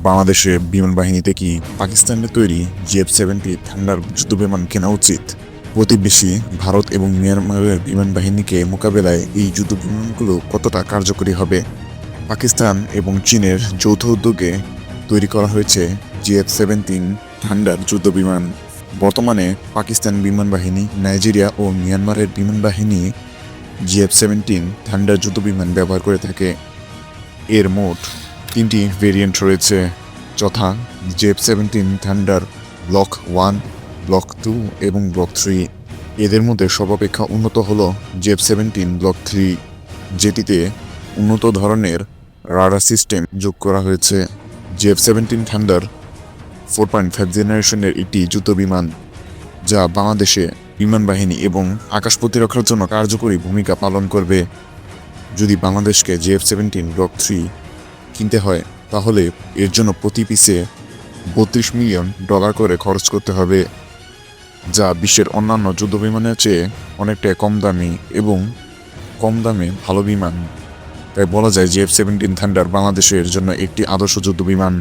বাংলাদেশের বিমান বাহিনীতে কি পাকিস্তানের তৈরি JF-70 থান্ডার যুদ্ধবিমান কেনা উচিত? প্রতিবেশী ভারত এবং মিয়ানমারের বিমান বাহিনীকে মোকাবেলায় এই যুদ্ধবিমানগুলো কতটা কার্যকরী হবে? পাকিস্তান এবং চীনের যৌথ উদ্যোগে তৈরি করা হয়েছে JF-17 থান্ডার যুদ্ধবিমান। বর্তমানে পাকিস্তান বিমান বাহিনী, নাইজেরিয়া ও মিয়ানমারের বিমান বাহিনী JF-17 থান্ডার যুদ্ধবিমান ব্যবহার করে থাকে। এর মোট 3টি ভেরিয়েন্ট রয়েছে, যথা JF-17 থান্ডার ব্লক 1, ব্লক 2 এবং ব্লক 3। এদের মধ্যে সর্বাপেক্ষা উন্নত হল JF-17 ব্লক 3, যেটিতে উন্নত ধরনের রাডার সিস্টেম যোগ করা হয়েছে। JF-17 থান্ডার 4.5 জেনারেশনের একটি যুদ্ধবিমান, যা বাংলাদেশে বিমান বাহিনী এবং আকাশ প্রতিরক্ষার জন্য কার্যকরী ভূমিকা পালন করবে। যদি বাংলাদেশকে JF-17 ব্লক 3 কিনতে হয়, তাহলে এর জন্য প্রতি পিসে $32 মিলিয়ন করে খরচ করতে হবে, যা বিশ্বের অন্যান্য যুদ্ধবিমানের চেয়ে অনেকটাই কম দামি এবং কম দামে ভালো বিমান। তাই বলা যায় JF-17 থান্ডার বাংলাদেশের জন্য একটি আদর্শ যুদ্ধবিমান।